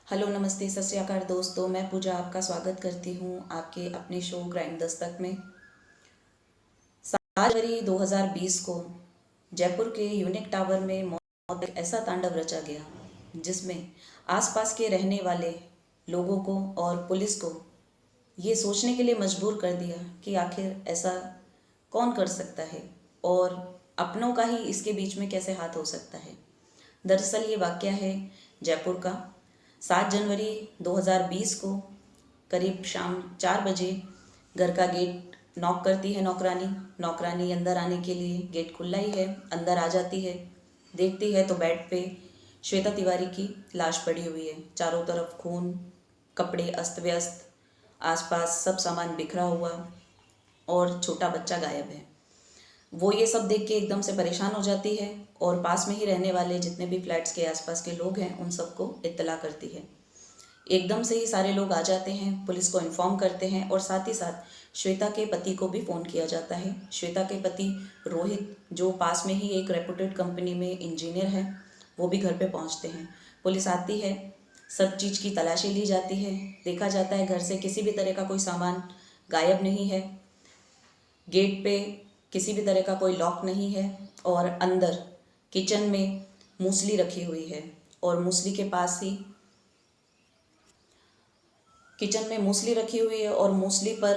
Hello नमस्ते सत श्री अकाल दोस्तों, मैं पूजा आपका स्वागत करती हूँ आपके अपने शो क्राइम दस्तक में। 7 जनवरी 2020 को जयपुर के यूनिक टावर में मौत एक ऐसा तांडव रचा गया जिसमें आसपास के रहने वाले लोगों को और पुलिस को ये सोचने के लिए मजबूर कर दिया कि आखिर ऐसा कौन कर सकता है और अपनों का ही इसके बीच में कैसे हाथ हो सकता है। दरअसल ये वाक़या है जयपुर का। 7 जनवरी 2020 को करीब शाम 4 बजे घर का गेट नॉक करती है नौकरानी। नौकरानी अंदर आने के लिए, गेट खुला ही है, अंदर आ जाती है। देखती है तो बेड पे श्वेता तिवारी की लाश पड़ी हुई है। चारों तरफ खून, कपड़े अस्त व्यस्त, आसपास सब सामान बिखरा हुआ और छोटा बच्चा गायब है। वो ये सब देख के एकदम से परेशान हो जाती है और पास में ही रहने वाले जितने भी फ्लैट्स के आसपास के लोग हैं उन सबको इत्तला करती है। एकदम से ही सारे लोग आ जाते हैं, पुलिस को इन्फॉर्म करते हैं और साथ ही साथ श्वेता के पति को भी फ़ोन किया जाता है। श्वेता के पति रोहित, जो पास में ही एक रेपुटेड कंपनी में इंजीनियर है, वो भी घर पे पहुंचते हैं। पुलिस आती है, सब चीज़ की तलाशी ली जाती है। देखा जाता है घर से किसी भी तरह का कोई सामान गायब नहीं है, गेट पे किसी भी तरह का कोई लॉक नहीं है और अंदर किचन में मूसली रखी हुई है और मूसली के पास ही किचन में मूसली रखी हुई है और मूसली पर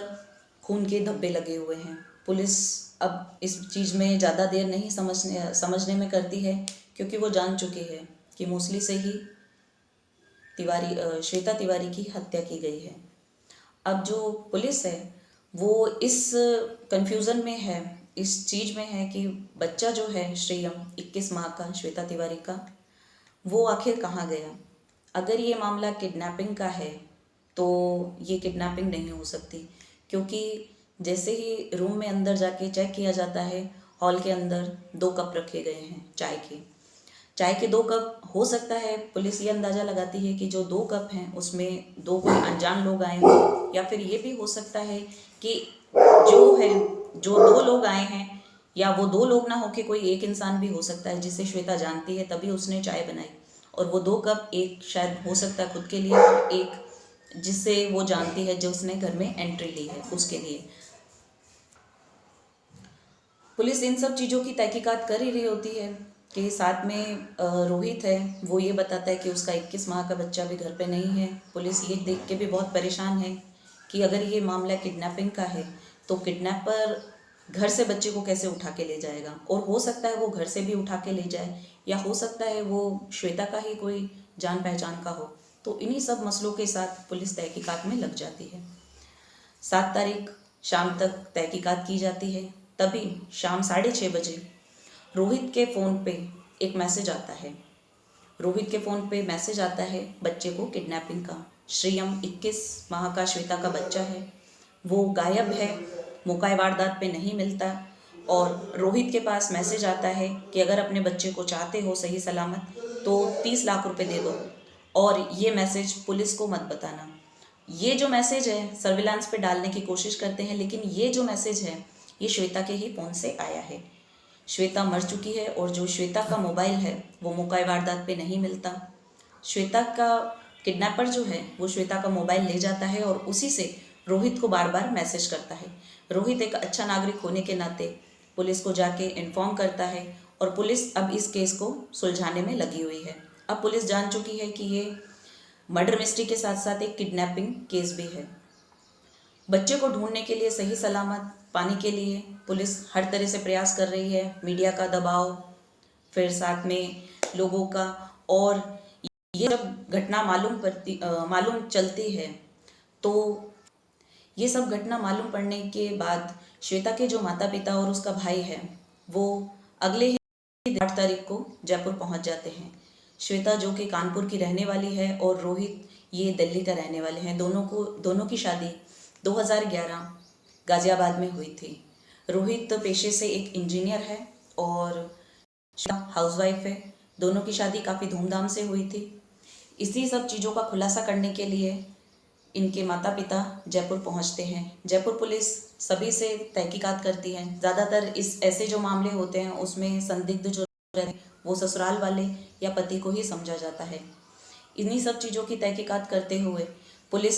खून के धब्बे लगे हुए हैं। पुलिस अब इस चीज़ में ज़्यादा देर नहीं समझने में करती है, क्योंकि वो जान चुकी है कि मूसली से ही श्वेता तिवारी की हत्या की गई है। अब जो पुलिस है वो इस कंफ्यूज़न में है, इस चीज़ में है कि बच्चा जो है श्रेयम 21 माह का श्वेता तिवारी का, वो आखिर कहाँ गया। अगर ये मामला किडनैपिंग का है तो ये किडनैपिंग नहीं हो सकती, क्योंकि जैसे ही रूम में अंदर जाके चेक किया जाता है, हॉल के अंदर 2 कप रखे गए हैं चाय के 2 कप। हो सकता है पुलिस ये अंदाज़ा लगाती है कि जो 2 कप हैं उसमें 2 कोई अनजान लोग आए हों, या फिर ये भी हो सकता है कि जो 2 लोग आए हैं, या वो 2 लोग ना होके कोई एक इंसान भी हो सकता है जिसे श्वेता जानती है, तभी उसने चाय बनाई। और वो 2 कप, एक शायद हो सकता है खुद के लिए और एक जिससे वो जानती है, जो उसने घर में एंट्री ली है उसके लिए। पुलिस इन सब चीज़ों की तहकीकात कर ही रही होती है कि साथ में रोहित है, वो ये बताता है कि उसका 21 माह का बच्चा भी घर पे नहीं है। पुलिस ये देख के भी बहुत परेशान है कि अगर ये मामला किडनैपिंग का है तो किडनैपर घर से बच्चे को कैसे उठा के ले जाएगा, और हो सकता है वो घर से भी उठा के ले जाए, या हो सकता है वो श्वेता का ही कोई जान पहचान का हो। तो इन्हीं सब मसलों के साथ पुलिस तहकीकात में लग जाती है। 7 तारीख शाम तक तहकीकात की जाती है। तभी शाम 6:30 बजे रोहित के फ़ोन पे एक मैसेज आता है। रोहित के फ़ोन पे मैसेज आता है बच्चे को किडनैपिंग का। श्रेयम 21 माह का श्वेता का बच्चा है, वो गायब है, मौका वारदात पे नहीं मिलता। और रोहित के पास मैसेज आता है कि अगर अपने बच्चे को चाहते हो सही सलामत तो 30 लाख रुपए दे दो, और ये मैसेज पुलिस को मत बताना। ये जो मैसेज है सर्विलांस पे डालने की कोशिश करते हैं, लेकिन ये जो मैसेज है ये श्वेता के ही फ़ोन से आया है। श्वेता मर चुकी है और जो श्वेता का मोबाइल है वो मौका वारदात पे नहीं मिलता। श्वेता का किडनैपर जो है वो श्वेता का मोबाइल ले जाता है और उसी से रोहित को बार बार मैसेज करता है। रोहित एक अच्छा नागरिक होने के नाते पुलिस को जाके इन्फॉर्म करता है और पुलिस अब इस केस को सुलझाने में लगी हुई है। अब पुलिस जान चुकी है कि ये मर्डर मिस्ट्री के साथ साथ एक किडनैपिंग केस भी है। बच्चे को ढूंढने के लिए, सही सलामत पाने के लिए पुलिस हर तरह से प्रयास कर रही है। मीडिया का दबाव, फिर साथ में लोगों का, और ये जब घटना मालूम चलती है तो ये सब घटना मालूम पड़ने के बाद श्वेता के जो माता पिता और उसका भाई है वो अगले ही 8 तारीख को जयपुर पहुंच जाते हैं। श्वेता जो कि कानपुर की रहने वाली है और रोहित ये दिल्ली का रहने वाले हैं। दोनों की शादी 2011 गाज़ियाबाद में हुई थी। रोहित तो पेशे से एक इंजीनियर है और श्वेता हाउसवाइफ है। दोनों की शादी काफ़ी धूमधाम से हुई थी। इसी सब चीज़ों का खुलासा करने के लिए इनके माता पिता जयपुर पहुंचते हैं। जयपुर पुलिस सभी से तहकीकात करती है। ज़्यादातर ऐसे जो मामले होते हैं उसमें संदिग्ध जो रहते हैं वो ससुराल वाले या पति को ही समझा जाता है। इन्हीं सब चीज़ों की तहकीकात करते हुए पुलिस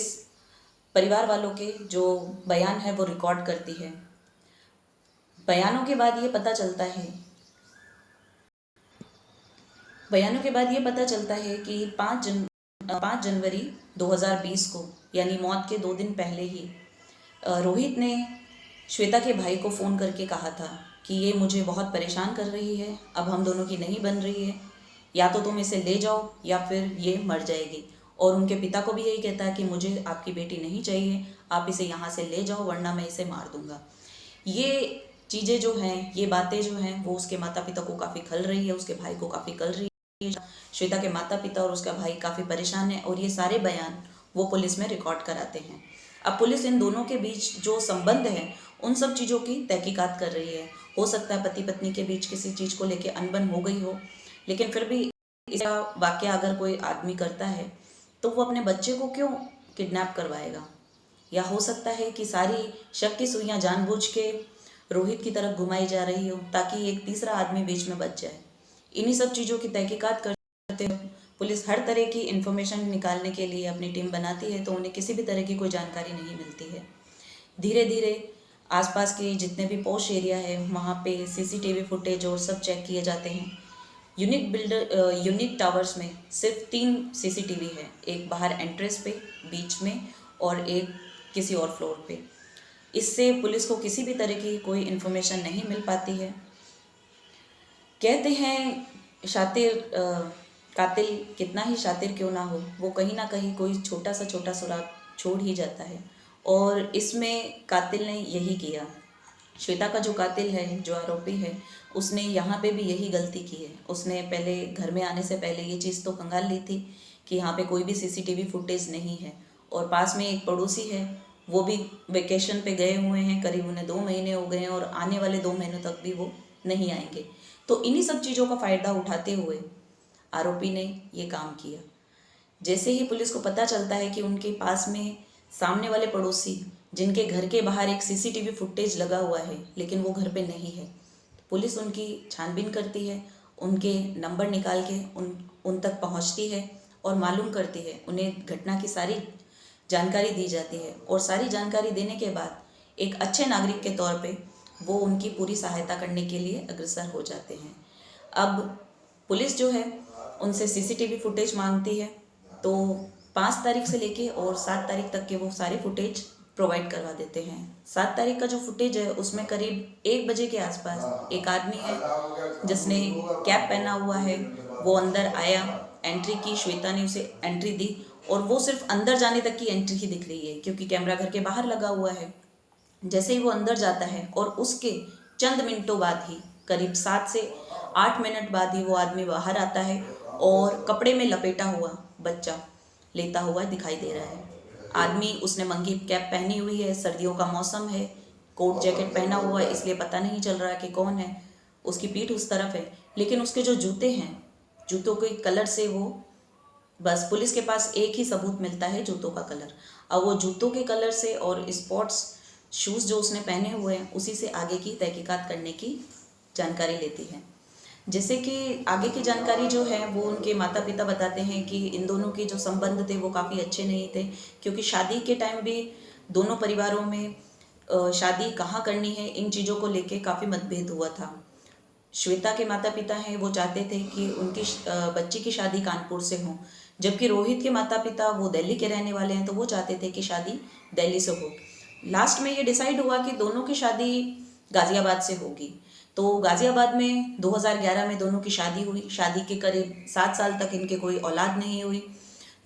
परिवार वालों के जो बयान है वो रिकॉर्ड करती है। बयानों के बाद ये पता चलता है कि 5 जनवरी 2020 को, यानी मौत के 2 दिन पहले ही, रोहित ने श्वेता के भाई को फ़ोन करके कहा था कि ये मुझे बहुत परेशान कर रही है, अब हम दोनों की नहीं बन रही है, या तो तुम इसे ले जाओ या फिर ये मर जाएगी। और उनके पिता को भी यही कहता है कि मुझे आपकी बेटी नहीं चाहिए, आप इसे यहाँ से ले जाओ वरना मैं इसे मार दूँगा। ये चीज़ें जो हैं, ये बातें जो हैं, वो उसके माता पिता को काफ़ी खल रही है, उसके भाई को काफ़ी खल रही है। श्वेता के माता पिता और उसका भाई काफ़ी परेशान है और ये सारे बयान वो पुलिस में रिकॉर्ड कराते हैं। अब पुलिस इन दोनों के बीच जो संबंध है उन सब चीज़ों की तहकीकात कर रही है। हो सकता है पति पत्नी के बीच किसी चीज़ को लेके अनबन हो गई हो, लेकिन फिर भी इसका वाकया अगर कोई आदमी करता है तो वो अपने बच्चे को क्यों किडनैप करवाएगा? या हो सकता है कि सारी शक की सुइयां जानबूझ के रोहित की तरफ घुमाई जा रही हो ताकि एक तीसरा आदमी बीच में बच जाए। इन्हीं सब चीज़ों की तहकीकात करते हुए पुलिस हर तरह की इन्फॉर्मेशन निकालने के लिए अपनी टीम बनाती है, तो उन्हें किसी भी तरह की कोई जानकारी नहीं मिलती है। धीरे धीरे आसपास के जितने भी पॉश एरिया है वहाँ पे सीसीटीवी फुटेज और सब चेक किए जाते हैं। यूनिक टावर्स में सिर्फ 3 सीसीटीवी है, एक बाहर एंट्रेंस पे, बीच में और एक किसी और फ्लोर पे। इससे पुलिस को किसी भी तरह की कोई इन्फॉर्मेशन नहीं मिल पाती है। कहते हैं कातिल कितना ही शातिर क्यों ना हो, वो कहीं ना कहीं कोई छोटा सा सुराग छोड़ ही जाता है, और इसमें कातिल ने यही किया। श्वेता का जो कातिल है, जो आरोपी है, उसने यहाँ पे भी यही गलती की है। उसने पहले घर में आने से पहले ये चीज़ तो खंगाल ली थी कि यहाँ पे कोई भी सीसीटीवी फुटेज नहीं है, और पास में एक पड़ोसी है, वो भी वेकेशन पे गए हुए हैं, करीब उन्हें 2 महीने हो गए हैं और आने वाले 2 महीनों तक भी वो नहीं आएंगे। तो इन्हीं सब चीज़ों का फ़ायदा उठाते हुए आरोपी ने ये काम किया। जैसे ही पुलिस को पता चलता है कि उनके पास में सामने वाले पड़ोसी, जिनके घर के बाहर एक सीसीटीवी फुटेज लगा हुआ है लेकिन वो घर पे नहीं है, पुलिस उनकी छानबीन करती है, उनके नंबर निकाल के उन तक पहुंचती है और मालूम करती है। उन्हें घटना की सारी जानकारी दी जाती है और सारी जानकारी देने के बाद एक अच्छे नागरिक के तौर पे वो उनकी पूरी सहायता करने के लिए अग्रसर हो जाते हैं। अब पुलिस जो है उनसे सीसीटीवी फुटेज मांगती है, तो 5 तारीख से लेके और 7 तारीख तक के वो सारे फुटेज प्रोवाइड करवा देते हैं। 7 तारीख का जो फुटेज है उसमें करीब 1 बजे के आसपास एक आदमी है जिसने कैप पहना हुआ है, वो अंदर आया, एंट्री की, श्वेता ने उसे एंट्री दी, और वो सिर्फ अंदर जाने तक की एंट्री ही दिख रही है क्योंकि कैमरा घर के बाहर लगा हुआ है। जैसे ही वो अंदर जाता है और उसके चंद मिनटों बाद ही, करीब 7 से 8 मिनट बाद ही, वो आदमी बाहर आता है और कपड़े में लपेटा हुआ बच्चा लेता हुआ दिखाई दे रहा है। आदमी, उसने मंगी कैप पहनी हुई है, सर्दियों का मौसम है, कोट जैकेट पहना हुआ है, इसलिए पता नहीं चल रहा कि कौन है। उसकी पीठ उस तरफ है, लेकिन उसके जो जूते हैं, जूतों के कलर से वो, बस पुलिस के पास एक ही सबूत मिलता है, जूतों का कलर। अब वो जूतों के कलर से और स्पोर्ट्स शूज़ जो उसने पहने हुए हैं उसी से आगे की तहकीकात करने की जानकारी लेती है। जैसे कि आगे की जानकारी जो है वो उनके माता पिता बताते हैं कि इन दोनों के जो संबंध थे वो काफ़ी अच्छे नहीं थे, क्योंकि शादी के टाइम भी दोनों परिवारों में शादी कहाँ करनी है, इन चीज़ों को लेके काफ़ी मतभेद हुआ था। श्वेता के माता पिता हैं, वो चाहते थे कि उनकी बच्ची की शादी कानपुर से हो, जबकि रोहित के माता पिता वो दिल्ली के रहने वाले हैं, तो वो चाहते थे कि शादी दिल्ली से हो। लास्ट में ये डिसाइड हुआ कि दोनों की शादी गाज़ियाबाद से होगी। तो गाज़ियाबाद में 2011 में दोनों की शादी हुई। शादी के करीब 7 साल तक इनके कोई औलाद नहीं हुई।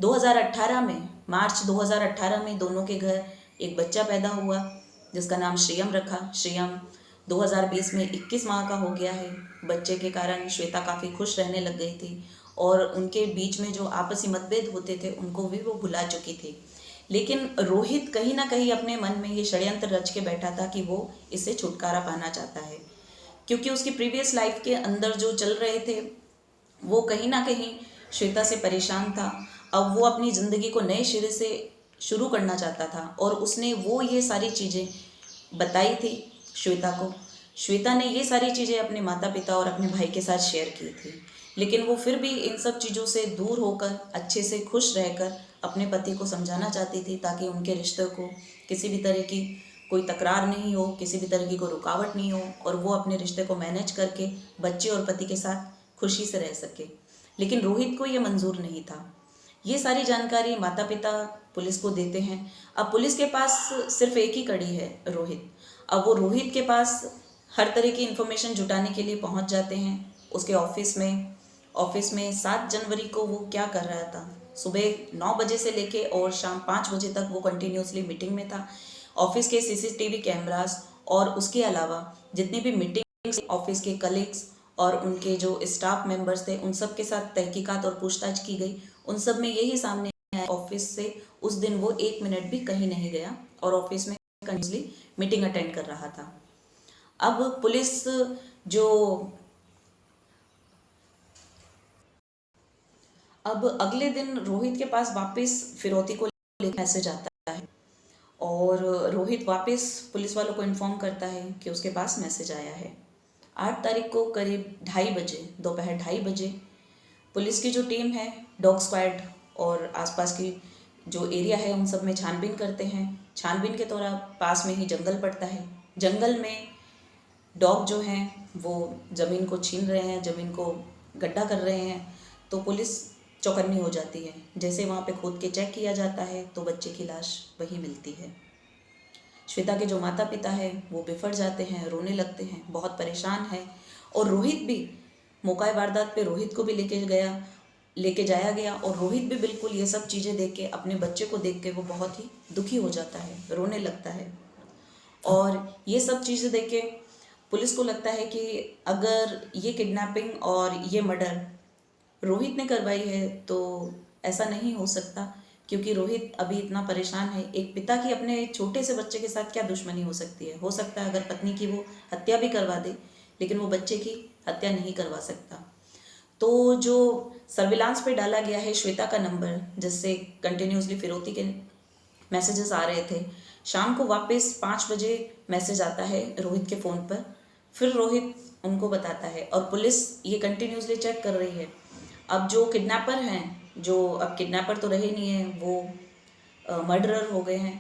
2018 में, मार्च 2018 में दोनों के घर एक बच्चा पैदा हुआ जिसका नाम श्रियम रखा। श्रियम 2020 में 21 माह का हो गया है। बच्चे के कारण श्वेता काफ़ी खुश रहने लग गई थी और उनके बीच में जो आपसी मतभेद होते थे उनको भी वो भुला चुकी थी। लेकिन रोहित कहीं ना कहीं अपने मन में ये षड्यंत्र रच के बैठा था कि वो इससे छुटकारा पाना चाहता है, क्योंकि उसकी प्रीवियस लाइफ के अंदर जो चल रहे थे वो कहीं ना कहीं श्वेता से परेशान था। अब वो अपनी ज़िंदगी को नए सिरे से शुरू करना चाहता था और उसने वो ये सारी चीज़ें बताई थी श्वेता को। श्वेता ने ये सारी चीज़ें अपने माता पिता और अपने भाई के साथ शेयर की थी, लेकिन वो फिर भी इन सब चीज़ों से दूर होकर अच्छे से खुश रहकर अपने पति को समझाना चाहती थी, ताकि उनके रिश्ते को किसी भी तरह की कोई तकरार नहीं हो, किसी भी तरह की कोई रुकावट नहीं हो, और वो अपने रिश्ते को मैनेज करके बच्चे और पति के साथ खुशी से रह सके। लेकिन रोहित को ये मंजूर नहीं था। ये सारी जानकारी माता पिता पुलिस को देते हैं। अब पुलिस के पास सिर्फ एक ही कड़ी है, रोहित। अब वो रोहित के पास हर तरह की इन्फॉर्मेशन जुटाने के लिए पहुंच जाते हैं। उसके ऑफिस में 7 जनवरी को वो क्या कर रहा था, सुबह 9 बजे से लेके और शाम 5 बजे तक वो कंटिन्यूसली मीटिंग में था। ऑफिस के सीसीटीवी कैमरास और उसके अलावा जितनी भी मीटिंग ऑफिस के कलीग्स और उनके जो स्टाफ मेंबर्स थे, उन सब के साथ तहकीकात और पूछताछ की गई। उन सब में यही सामने आया, ऑफिस से उस दिन वो 1 मिनट भी कहीं नहीं गया और ऑफिस में कंटिन्यूसली मीटिंग अटेंड कर रहा था। अब पुलिस जो अब अगले दिन रोहित के पास वापस फिरौती को लेकर मैसेज आता है और रोहित वापस पुलिस वालों को इन्फॉर्म करता है कि उसके पास मैसेज आया है। 8 तारीख को करीब 2:30 बजे, दोपहर 2:30 बजे, पुलिस की जो टीम है, डॉग स्क्वाड और आसपास की जो एरिया है उन सब में छानबीन करते हैं। छानबीन के दौरान पास में ही जंगल पड़ता है। जंगल में डॉग जो हैं वो ज़मीन को छीन रहे हैं, ज़मीन को गड्ढा कर रहे हैं, तो पुलिस चौकन्नी हो जाती है। जैसे वहाँ पे खोद के चेक किया जाता है तो बच्चे की लाश वहीं मिलती है। श्वेता के जो माता पिता हैं वो बिफर जाते हैं, रोने लगते हैं, बहुत परेशान है। और रोहित भी, मौका वारदात पे रोहित को भी लेके जाया गया और रोहित भी बिल्कुल ये सब चीज़ें देख के, अपने बच्चे को देख के वो बहुत ही दुखी हो जाता है, रोने लगता है। और ये सब चीज़ें देख के पुलिस को लगता है कि अगर ये किडनैपिंग और ये मर्डर रोहित ने करवाई है तो ऐसा नहीं हो सकता, क्योंकि रोहित अभी इतना परेशान है। एक पिता की अपने छोटे से बच्चे के साथ क्या दुश्मनी हो सकती है? हो सकता है अगर पत्नी की वो हत्या भी करवा दे, लेकिन वो बच्चे की हत्या नहीं करवा सकता। तो जो सर्विलांस पे डाला गया है श्वेता का नंबर, जिससे कंटिन्यूसली फिरौती के मैसेजेस आ रहे थे, शाम को वापस 5 बजे मैसेज आता है रोहित के फ़ोन पर। फिर रोहित उनको बताता है और पुलिस ये कंटिन्यूसली चेक कर रही है। अब जो किडनैपर हैं, जो अब किडनैपर तो रहे नहीं हैं, वो मर्डरर हो गए हैं,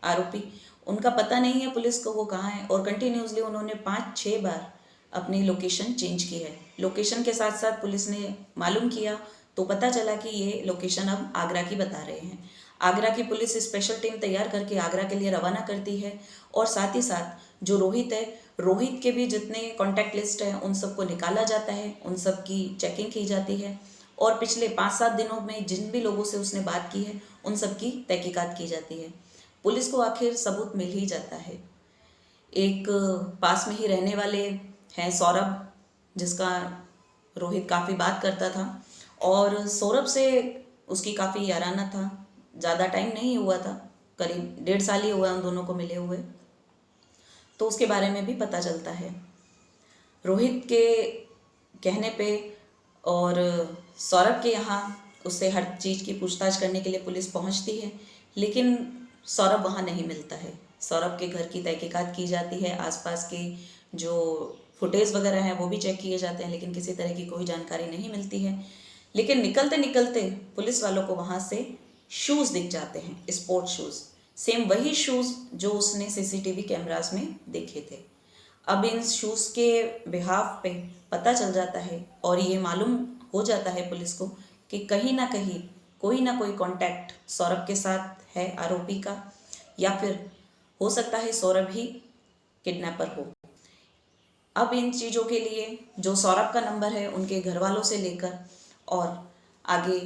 आरोपी, उनका पता नहीं है पुलिस को वो कहाँ है। और कंटिन्यूसली उन्होंने 5-6 बार अपनी लोकेशन चेंज की है। लोकेशन के साथ साथ पुलिस ने मालूम किया तो पता चला कि ये लोकेशन अब आगरा की बता रहे हैं। आगरा की पुलिस स्पेशल टीम तैयार करके आगरा के लिए रवाना करती है और साथ ही साथ जो रोहित है, रोहित के भी जितने कॉन्टैक्ट लिस्ट हैं उन सबको निकाला जाता है, उन सब की चेकिंग की जाती है और पिछले 5-7 दिनों में जिन भी लोगों से उसने बात की है उन सब की तहकीकात की जाती है। पुलिस को आखिर सबूत मिल ही जाता है। एक पास में ही रहने वाले हैं सौरभ, जिसका रोहित काफ़ी बात करता था और सौरभ से उसकी काफ़ी याराना था। ज़्यादा टाइम नहीं हुआ था, करीब 1.5 साल ही हुआ उन दोनों को मिले हुए, तो उसके बारे में भी पता चलता है। रोहित के कहने पे और सौरभ के यहाँ उससे हर चीज़ की पूछताछ करने के लिए पुलिस पहुँचती है, लेकिन सौरभ वहाँ नहीं मिलता है। सौरभ के घर की तहकीकात की जाती है, आसपास के जो फुटेज वगैरह हैं वो भी चेक किए जाते हैं, लेकिन किसी तरह की कोई जानकारी नहीं मिलती है। लेकिन निकलते निकलते पुलिस वालों को वहाँ से शूज़ दिख जाते हैं, स्पोर्ट शूज़, सेम वही शूज़ जो उसने सीसीटीवी कैमरास में देखे थे। अब इन शूज़ के बिहाफ पे पता चल जाता है और ये मालूम हो जाता है पुलिस को कि कहीं ना कहीं कोई ना कोई कांटेक्ट सौरभ के साथ है आरोपी का, या फिर हो सकता है सौरभ ही किडनैपर हो। अब इन चीज़ों के लिए जो सौरभ का नंबर है उनके घर वालों से लेकर और आगे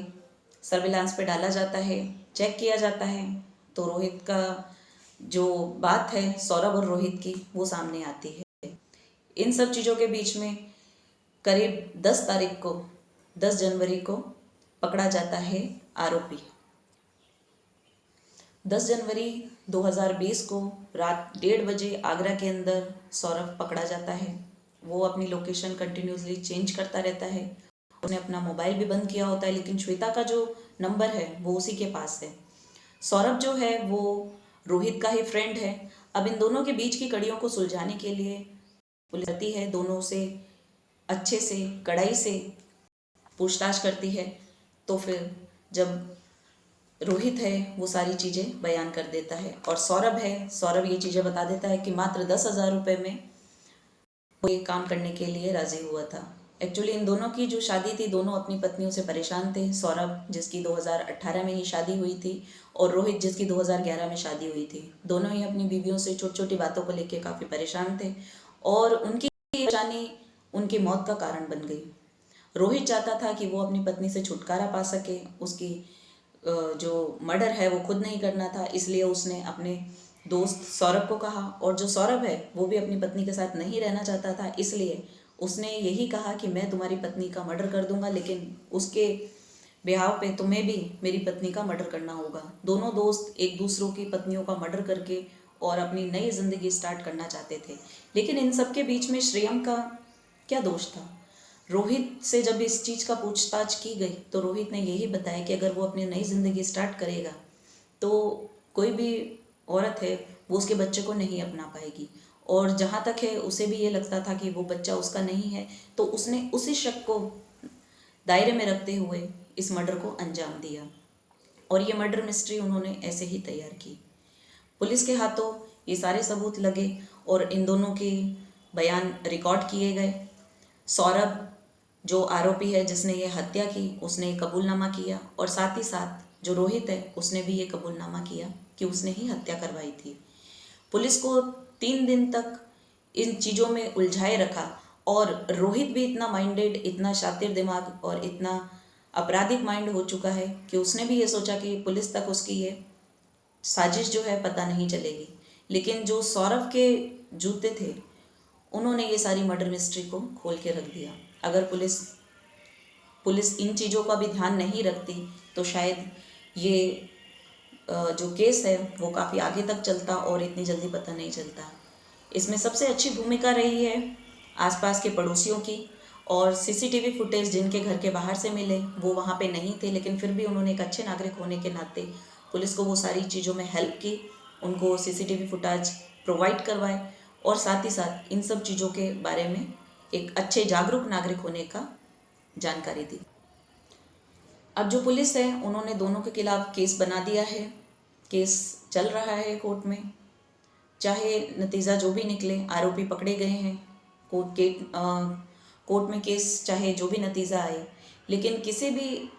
सर्विलांस पे डाला जाता है, चेक किया जाता है, तो रोहित का जो बात है सौरभ और रोहित की वो सामने आती है। इन सब चीज़ों के बीच में करीब 10 जनवरी को पकड़ा जाता है आरोपी। 10 जनवरी 2020 को रात 1:30 बजे आगरा के अंदर सौरभ पकड़ा जाता है। वो अपनी लोकेशन कंटिन्यूसली चेंज करता रहता है। उसने अपना मोबाइल भी बंद किया होता है, लेकिन श्वेता का जो नंबर है वो उसी के पास है। सौरभ जो है वो रोहित का ही फ्रेंड है। अब इन दोनों के बीच की कड़ियों को सुलझाने के लिए पुलिस आती है, दोनों से अच्छे से कड़ाई से पूछताछ करती है तो फिर जब रोहित है वो सारी चीज़ें बयान कर देता है, और सौरभ ये चीज़ें बता देता है कि मात्र 10,000 रुपये में वो ये काम करने के लिए राज़ी हुआ था। एक्चुअली इन दोनों की जो शादी थी, दोनों अपनी पत्नियों से परेशान थे। सौरभ जिसकी 2018 में ही शादी हुई थी, और रोहित जिसकी 2011 में शादी हुई थी। दोनों ही अपनी बीवियों से छोटी छोटी बातों को लेकर काफ़ी परेशान थे, और उनकी परेशानी उनकी मौत का कारण बन गई। रोहित चाहता था कि वो अपनी पत्नी से छुटकारा पा सके, उसकी जो मर्डर है वो खुद नहीं करना था, इसलिए उसने अपने दोस्त सौरभ को कहा। और जो सौरभ है वो भी अपनी पत्नी के साथ नहीं रहना चाहता था, इसलिए उसने यही कहा कि मैं तुम्हारी पत्नी का मर्डर कर दूंगा, लेकिन उसके ब्याह पे तुम्हें भी मेरी पत्नी का मर्डर करना होगा। दोनों दोस्त एक दूसरों की पत्नियों का मर्डर करके और अपनी नई ज़िंदगी स्टार्ट करना चाहते थे। लेकिन इन सब के बीच में श्रेयम का क्या दोष था? रोहित से जब इस चीज़ का पूछताछ की गई तो रोहित ने यही बताया कि अगर वो अपनी नई ज़िंदगी स्टार्ट करेगा तो कोई भी औरत है वो उसके बच्चे को नहीं अपना पाएगी, और जहाँ तक है उसे भी ये लगता था कि वो बच्चा उसका नहीं है, तो उसने उसी शक को दायरे में रखते हुए इस मर्डर को अंजाम दिया। और ये मर्डर मिस्ट्री उन्होंने ऐसे ही तैयार की। पुलिस के हाथों ये सारे सबूत लगे और इन दोनों के बयान रिकॉर्ड किए गए। सौरभ जो आरोपी है जिसने ये हत्या की, उसने ये कबूलनामा किया, और साथ ही साथ जो रोहित है उसने भी ये कबूलनामा किया कि उसने ही हत्या करवाई थी। पुलिस को 3 दिन तक इन चीज़ों में उलझाए रखा, और रोहित भी इतना माइंडेड, इतना शातिर दिमाग और इतना आपराधिक माइंड हो चुका है कि उसने भी ये सोचा कि पुलिस तक उसकी ये साजिश जो है पता नहीं चलेगी। लेकिन जो सौरभ के जूते थे उन्होंने ये सारी मर्डर मिस्ट्री को खोल के रख दिया। अगर पुलिस इन चीज़ों का भी ध्यान नहीं रखती तो शायद ये जो केस है वो काफ़ी आगे तक चलता और इतनी जल्दी पता नहीं चलता। इसमें सबसे अच्छी भूमिका रही है आसपास के पड़ोसियों की, और सीसीटीवी फुटेज जिनके घर के बाहर से मिले वो वहाँ पे नहीं थे, लेकिन फिर भी उन्होंने एक अच्छे नागरिक होने के नाते पुलिस को वो सारी चीज़ों में हेल्प की, उनको सीसीटीवी फुटेज प्रोवाइड करवाए, और साथ ही साथ इन सब चीज़ों के बारे में एक अच्छे जागरूक नागरिक होने का जानकारी दी। अब जो पुलिस है उन्होंने दोनों के खिलाफ केस बना दिया है, केस चल रहा है कोर्ट में। चाहे नतीजा जो भी निकले, आरोपी पकड़े गए हैं, कोर्ट में केस चाहे जो भी नतीजा आए, लेकिन किसी भी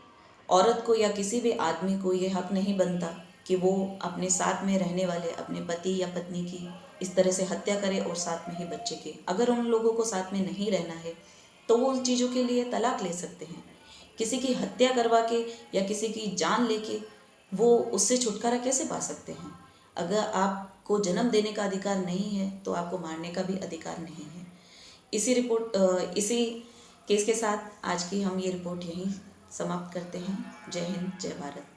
औरत को या किसी भी आदमी को ये हक नहीं बनता कि वो अपने साथ में रहने वाले अपने पति या पत्नी की इस तरह से हत्या करे, और साथ में ही बच्चे के। अगर उन लोगों को साथ में नहीं रहना है तो वो उन चीज़ों के लिए तलाक ले सकते हैं। किसी की हत्या करवा के या किसी की जान लेके वो उससे छुटकारा कैसे पा सकते हैं? अगर आपको जन्म देने का अधिकार नहीं है तो आपको मारने का भी अधिकार नहीं है। इसी केस के साथ आज की हम ये रिपोर्ट यहीं समाप्त करते हैं। जय हिंद, जय भारत।